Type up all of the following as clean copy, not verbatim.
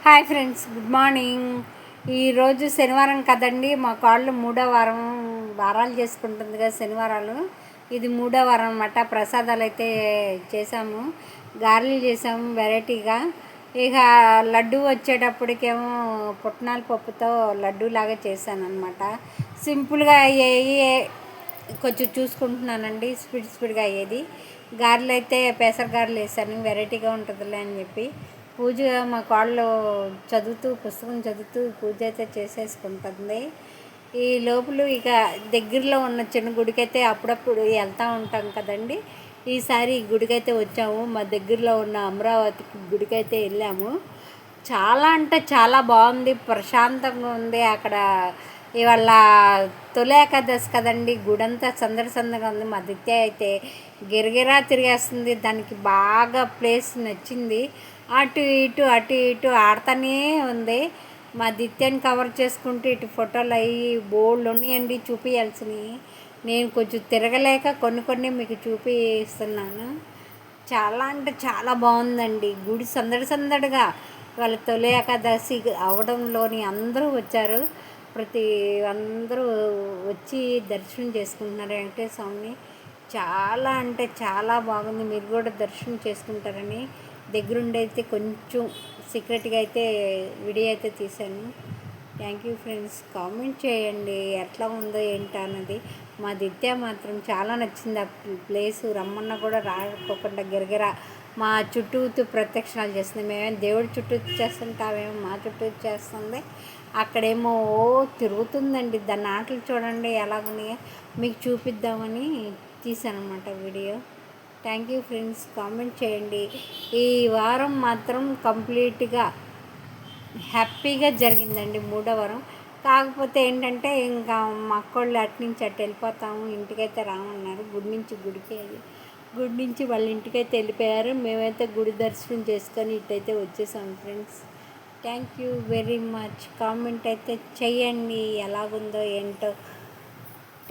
Hi friends, good morning. ఈరోజు శనివారం కదండి. మా కాళ్ళు మూడో వారాలు చేసుకుంటుంది కదా శనివారాలు. ఇది మూడో వారం అన్నమాట. ప్రసాదాలు అయితే చేసాము, గారెలు చేసాము వెరైటీగా. ఇక లడ్డు వచ్చేటప్పటికేమో పుట్నాల పప్పుతో లడ్డూలాగా చేశాను అనమాట. సింపుల్గా అయ్యేవి కొంచెం చూసుకుంటున్నానండి, స్పీడ్గా అయ్యేది. గారెలు అయితే పెసర గారెలు వేసాను, వెరైటీగా ఉంటుందిలే అని చెప్పి. పూజ మా కాళ్ళు పుస్తకం చదువుతూ పూజ అయితే చేసేసుకుంటుంది. ఈ లోపల ఇక దగ్గరలో ఉన్న చిన్న గుడికైతే అప్పుడప్పుడు వెళ్తూ ఉంటాం కదండి. ఈసారి ఈ గుడికైతే వచ్చాము. మా దగ్గరలో ఉన్న అమరావతి గుడికైతే వెళ్ళాము. చాలా అంటే చాలా బాగుంది, ప్రశాంతంగా ఉంది అక్కడ. ఇవాళ తొలి ఏకాదశి కదండి. గుడంతా సందడిగా ఉంది. మా దిత్య అయితే గిరగిరా తిరిగేస్తుంది. దానికి బాగా ప్లేస్ నచ్చింది. అటు ఇటు ఆడుతూనే ఉంది. మా దిత్యాన్ని కవర్ చేసుకుంటూ ఇటు ఫోటోలు అవి బోల్డ్ ఉన్నాయండి చూపించాల్సినవి. నేను కొంచెం తిరగలేక కొన్ని మీకు చూపిస్తున్నాను. చాలా అంటే చాలా బాగుందండి గుడి. సందడిగా వాళ్ళ తొలి ఏకాదశి అవడంలోని అందరూ వచ్చారు. అందరూ వచ్చి దర్శనం చేసుకుంటున్నారు వెంకటేశ్వర స్వామిని. చాలా అంటే చాలా బాగుంది. మీరు కూడా దర్శనం చేసుకుంటారని దగ్గరుండి అయితే కొంచెం సీక్రెట్గా అయితే వీడియో అయితే తీశాను. Thank you friends. కామెంట్ చేయండి ఎట్లా ఉందో ఏంటో అన్నది. మా దిత్య మాత్రం చాలా నచ్చింది ఆ ప్లేసు. రమ్మన్నా కూడా రాకపోకుండా గిరగిరా మా చుట్టూ ప్రదక్షిణాలు చేస్తుంది. మేమేమో దేవుడి చుట్టూ చేస్తుంటామేమో మా చుట్టూ చేస్తుంది. అక్కడేమో తిరుగుతుందండి. దాని ఆటలు చూడండి ఎలాగున్నాయో. మీకు చూపిద్దామని తీసాను అనమాట video. Thank you friends. Comment చేయండి. ఈ వారం మాత్రం కంప్లీట్గా హ్యాపీగా జరిగిందండి మూడో వారం. కాకపోతే ఏంటంటే ఇంకా మా అక్కోళ్ళు అటు నుంచి అటు వెళ్ళిపోతాము, ఇంటికైతే రామన్నారు. గుడి నుంచి వాళ్ళ ఇంటికైతే వెళ్ళిపోయారు. మేమైతే గుడి దర్శనం చేసుకొని ఇటైతే వచ్చేసాం friends. Thank you very much. Comment అయితే చెయ్యండి ఎలాగుందో ఏంటో.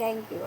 Thank you.